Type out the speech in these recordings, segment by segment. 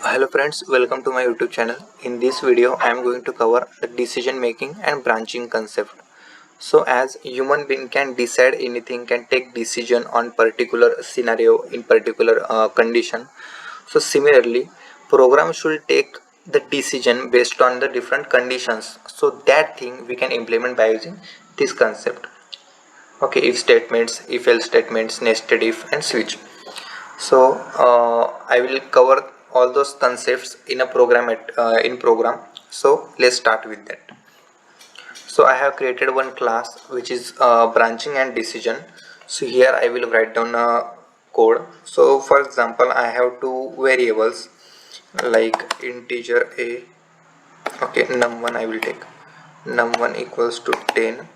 Hello friends, welcome to my YouTube channel. In this video I am going to cover the decision making and branching concept. So as human being can decide anything, can take decision on particular scenario in particular condition. So similarly program should take the decision based on the different conditions. So that thing we can implement by using this concept. Okay, if statements, if else statements, nested if and switch. So I will cover all those concepts in a program in program. So let's start with that. So I have created one class which is branching and decision. So here I will write down a code. So for example I have two variables like integer a. Okay, num1 I will take num1 equals to 10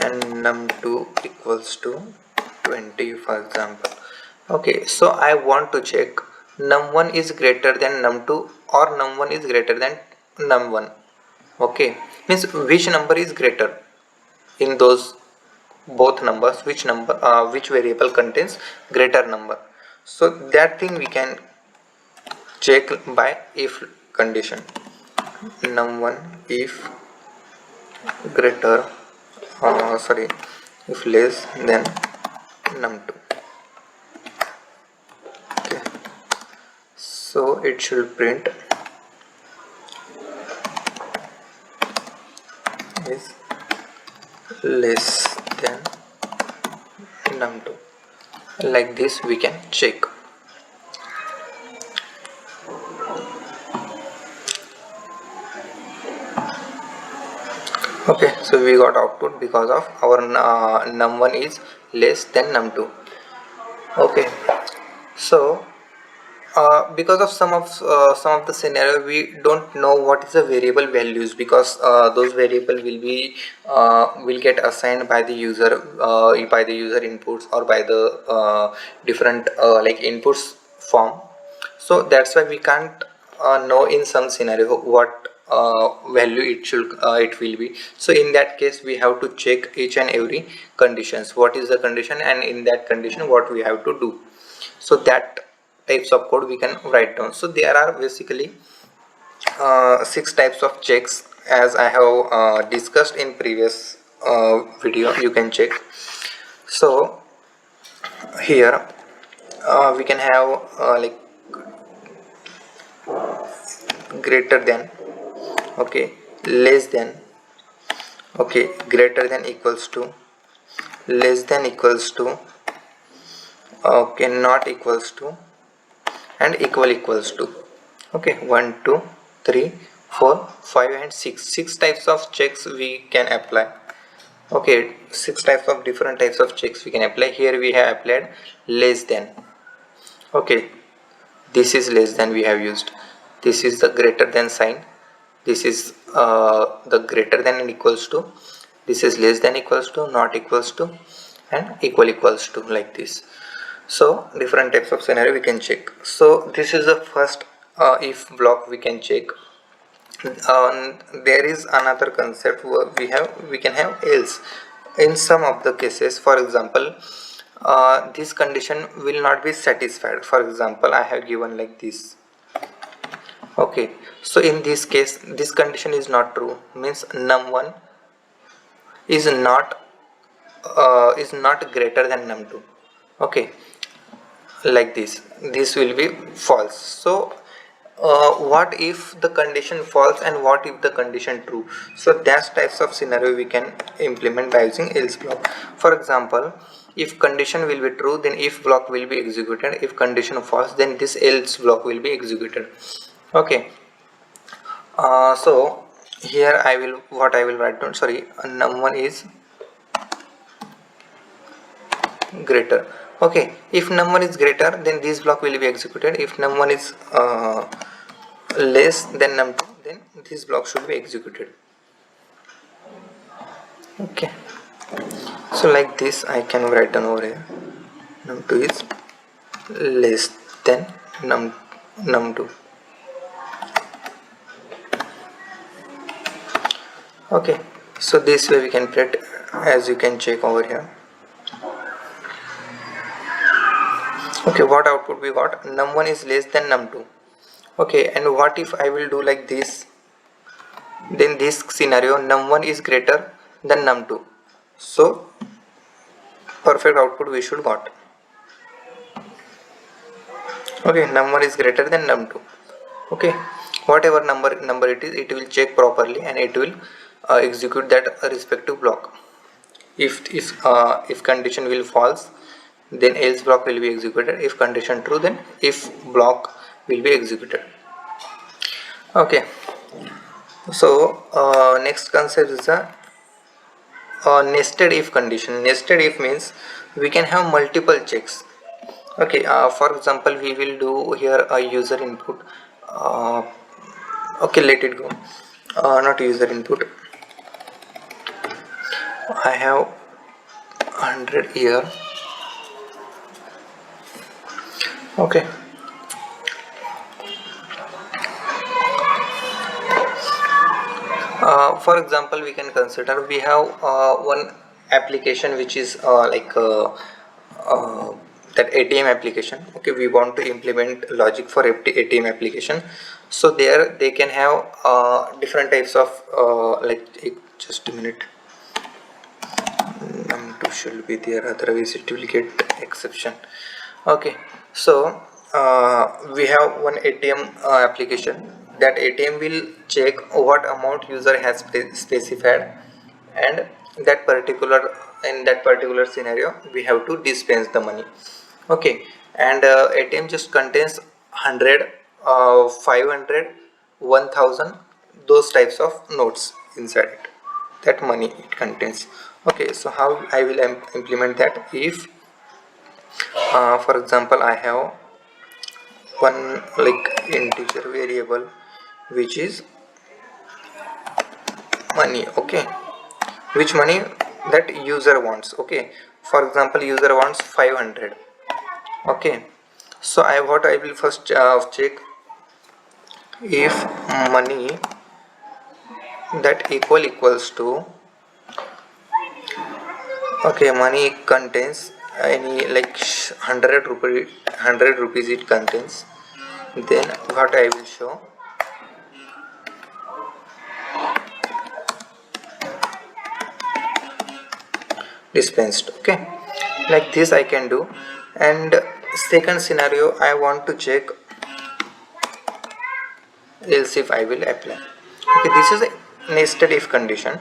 and num2 equals to 20 for example. Okay, so I want to check num1 is greater than num2 or num1 is greater than num1. Okay, means which number is greater in those both numbers, which variable contains greater number. So that thing we can check by if condition. Num1 if greater sorry, if less than num2. Okay, so it should print is less than num2. Like this we can check. Okay, so we got output because of our num1 is less than num2. Okay, so because of some of the scenario we don't know what is the variable values, because those variable will get assigned by the user inputs or by the different like inputs form. So that's why we can't know in some scenario what value it will be. So in that case we have to check each and every conditions, what is the condition, and in that condition what we have to do. So that types of code we can write down. So there are basically six types of checks, as I have discussed in previous video. You can check. So here we can have like greater than, okay, less than, okay, greater than equals to, less than equals to, okay, not equals to, and equals to. Okay, 1 2 3 4 5 and 6 types of checks we can apply. Okay, 6 types of different types of checks we can apply. Here we have applied less than. Okay, this is less than we have used. This is the greater than sign. This is the greater than and equals to. This is less than equals to, not equals to, and equals to, like this. So different types of scenario we can check. So this is the first if block we can check. There is another concept where we can have else in some of the cases. For example, this condition will not be satisfied. For example, I have given like this. Okay, so in this case this condition is not true, means num1 is not greater than num2. Okay, like this will be false. So what if the condition false and what if the condition true? So that types of scenario we can implement by using else block. For example, if condition will be true, then if block will be executed. If condition false, then this else block will be executed. Okay, so here I will write down, sorry, num1 is greater. Okay, if num1 is greater, then this block will be executed. If num1 is less than num2, then this block should be executed. Okay, so like this I can write down over here, num2 is less than num2. Okay, so this way we can print, as you can check over here. Okay, what output we got? Num1 is less than num2. Okay, and what if I will do like this? Then this scenario, num1 is greater than num2, so perfect output we should got. Okay, num1 is greater than num2. Okay, whatever number it is, it will check properly and it will execute that respective block. If condition will false, then else block will be executed. If condition true, then if block will be executed. Okay, so next concept is the nested if condition. Nested if means we can have multiple checks. Okay, for example, we will do here a user input. uh, okay, let it go. Not user input, I have 100 here. Okay, for example, we can consider we have one application which is uh, that ATM application. Okay, we want to implement logic for ATM application. So there they can have different types of just a minute, num2 should be there, otherwise it will get exception. Okay, so we have one ATM application. That ATM will check what amount user has specified, and that particular in that particular scenario we have to dispense the money. Okay, and ATM just contains 100, 500, 1000, those types of notes inside it, that money it contains. Okay, so how I will implement that? If for example, I have one like integer variable which is money. Okay, which money that user wants. Okay, for example, user wants 500. Okay, so I will first check if money that equals to, okay, money contains any like 100 rupees it contains, then what I will show, dispensed. Okay, like this I can do. And second scenario, I want to check else if I will apply. Okay, this is a nested if condition.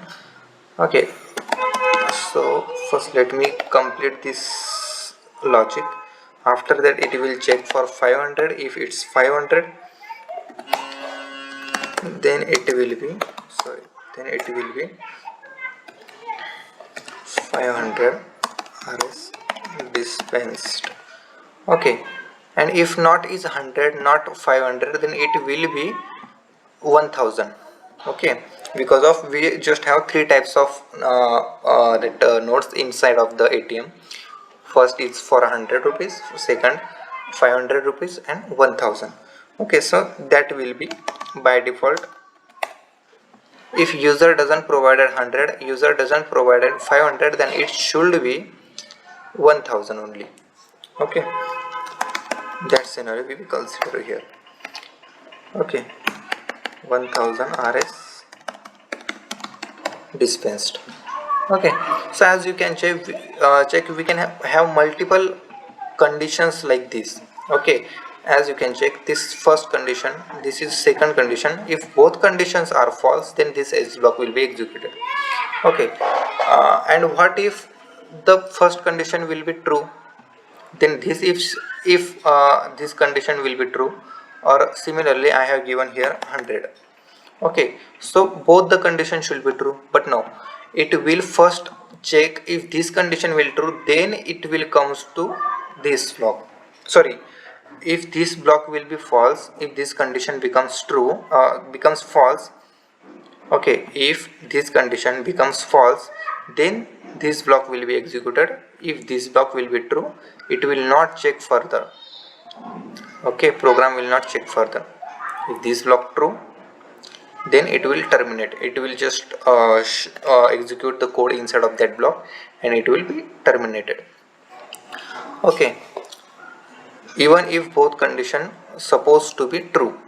Okay, so first let me complete this logic. After that it will check for 500. If it's 500, then it will be, sorry, then it will be 500 rs dispensed. Okay, and if not is 100, not 500, then it will be 1000. Okay, because of we just have three types of notes inside of the ATM. First is for 100 rupees, second 500 rupees, and 1000. Okay, so that will be by default. If user doesn't provide 100, user doesn't provide 500, then it should be 1000 only. Okay, that scenario we will consider here. Okay, 1000 rs dispensed. Okay, so as you can check, we can have multiple conditions like this. Okay, as you can check, this first condition, this is second condition. If both conditions are false, then this else block will be executed. Okay, and what if the first condition will be true? Then this if this condition will be true, or similarly I have given here 100. Okay, so both the conditions should be true, but no, it will first check if this condition will true, then it will comes to this block. Sorry, if this block will be false, if this condition becomes true, becomes false. Okay, if this condition becomes false, then this block will be executed. If this block will be true, it will not check further. Okay, program will not check further. If this block true, then it will terminate. It will just execute the code inside of that block and it will be terminated. Okay, even if both condition supposed to be true.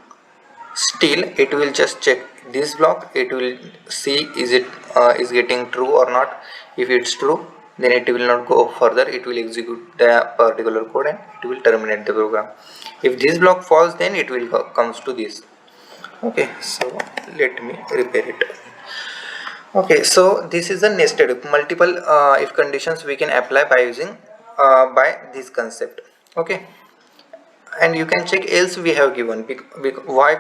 Still it will just check this block, it will see is it is getting true or not. If it's true, then it will not go further, it will execute the particular code and it will terminate the program. If this block falls, then it will comes to this. Okay, so let me repair it. Okay, so this is a nested if. Multiple if conditions we can apply by using by this concept. Okay, and you can check else we have given. Why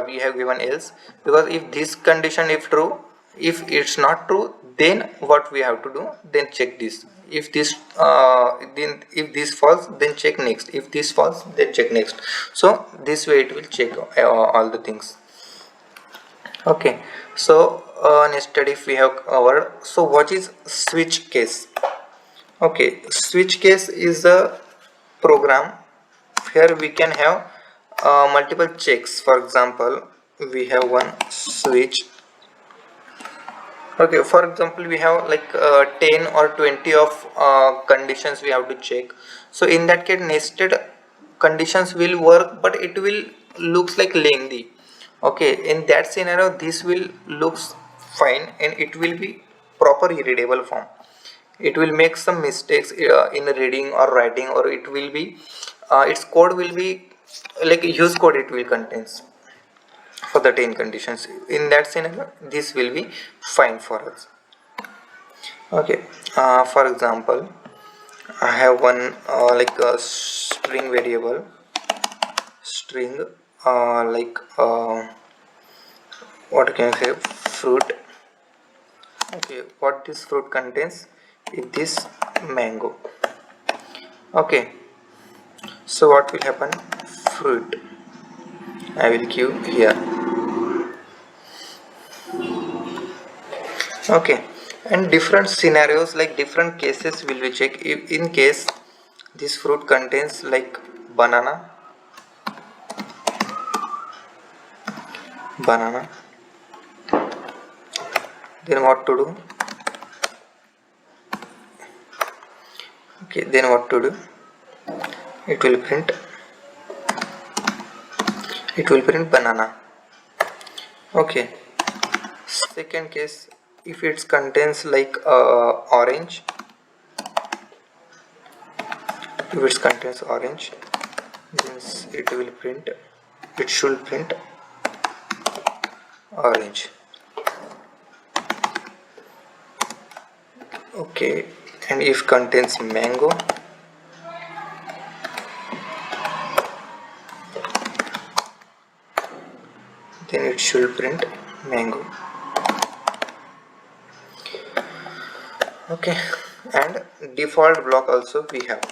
we have given else? Because if this condition if true, if it's not true, then what we have to do, then check this. If this then if this false, then check next. If this false, then check next. So this way it will check all the things. Okay, so nested if we have covered. So what is switch case? Okay, switch case is a program here we can have multiple checks. For example, we have one switch. Okay, for example, we have like 10 or 20 of conditions we have to check. So in that case, nested conditions will work, but it will looks like lengthy. Okay, in that scenario, this will looks fine and it will be proper readable form. It will make some mistakes in reading or writing, or it will be its code will be like use code it will contains for the 10 conditions. In that scenario, this will be fine for us. Okay, for example, I have one like a string variable, string like what can I say, fruit. Okay, what this fruit contains is this mango. Okay, so what will happen, fruit I will give here. Okay, and different scenarios like different cases will be check. If in case this fruit contains like banana, then what to do? Okay, then what to do? It will print banana. Okay, second case, if it contains like orange, if it contains orange, then it should print orange. Okay, and if contains mango, then it should print mango. Okay, and default block also we have.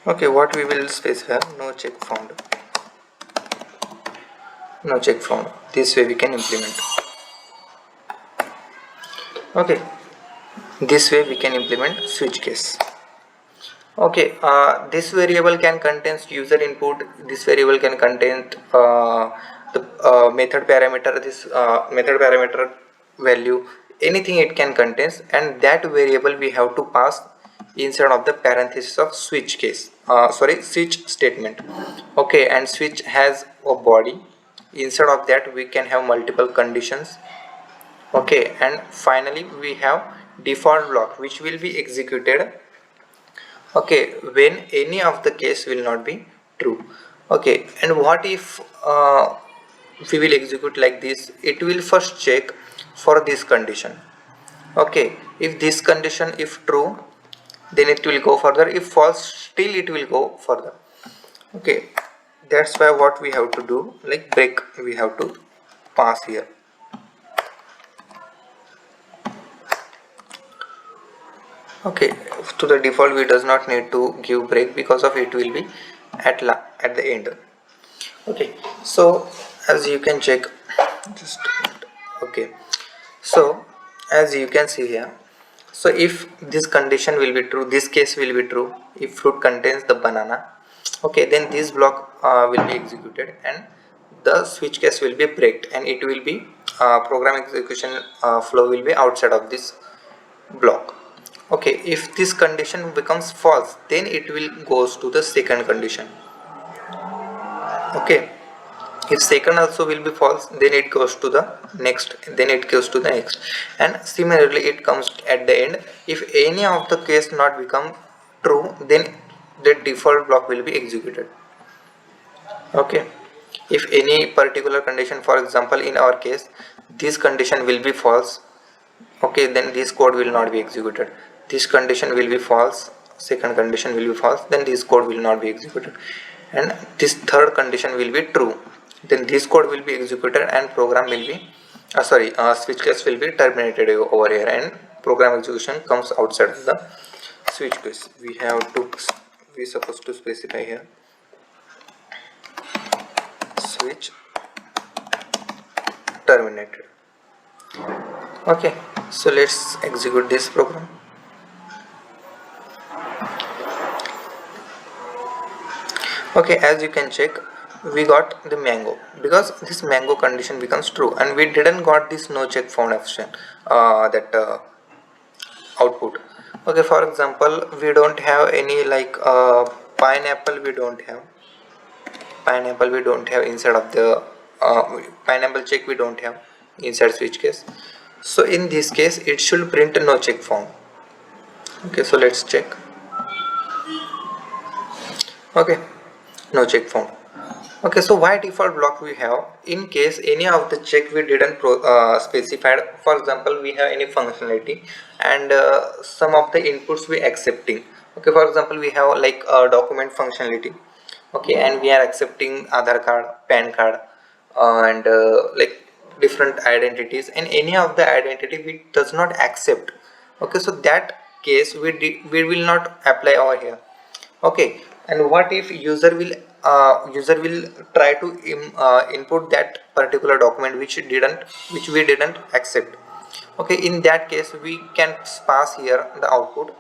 Okay, what we will specify, no check found. No check found. This way we can implement. Okay, this way we can implement switch case. Okay, this variable can contain user input. This variable can contain the method parameter. This method parameter value, anything it can contain, and that variable we have to pass inside of the parenthesis of switch case. Switch statement. Okay, and switch has a body. Inside of that we can have multiple conditions. Okay, and finally we have default block which will be executed, okay, when any of the case will not be true. Okay, and what if we will execute like this? It will first check for this condition. Okay, if this condition if true, then it will go further. If false, still it will go further. Okay, that's why what we have to do, like break we have to pass here. Okay, to the default we does not need to give break because of it will be at the end. Okay, so as you can check, just okay, so as you can see here, so if this condition will be true, this case will be true, if fruit contains the banana, okay, then this block will be executed and the switch case will be breaked and it will be program execution flow will be outside of this block. Okay, if this condition becomes false, then it will goes to the second condition. Okay, if second also will be false, then it goes to the next, then it goes to the next, and similarly it comes at the end. If any of the case not become true, then the default block will be executed. Okay, if any particular condition, for example in our case this condition will be false, okay, then this code will not be executed. This condition will be false, second condition will be false, then this code will not be executed, and this third condition will be true, then this code will be executed and program will be switch case will be terminated over here, and program execution comes outside of the switch case. We supposed to specify here switch terminated. Okay, so let's execute this program. Okay, as you can check, we got the mango because this mango condition becomes true, and we didn't got this no check found option, output. Okay, for example we don't have any like pineapple, we don't have inside of the pineapple check, we don't have inside switch case. So in this case it should print no check found. Okay, so let's check. Okay, no check found. Okay, so why default block we have? In case any of the check we didn't specified, for example we have any functionality and some of the inputs we accepting. Okay, for example we have like a document functionality. Okay, and we are accepting Aadhaar card, PAN card, and like different identities, and any of the identity we does not accept. Okay, so that case we will not apply over here. Okay, and what if user will try to input that particular document which we didn't accept. Okay, in that case we can pass here the output,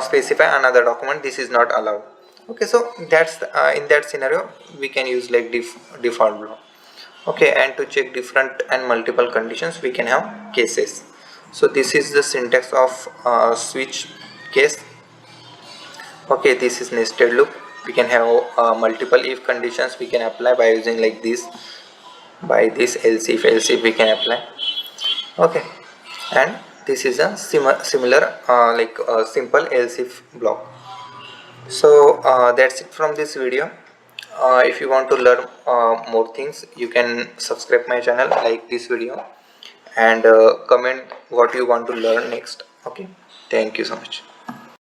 specify another document, this is not allowed. Okay, so that's in that scenario we can use like default block. Okay, and to check different and multiple conditions we can have cases. So this is the syntax of switch case. Okay, this is nested loop. We can have multiple if conditions we can apply by using like this, by this else if we can apply. Okay, and this is a similar simple else if block. So that's it from this video. If you want to learn more things, you can subscribe my channel, like this video, and comment what you want to learn next. Okay, thank you so much.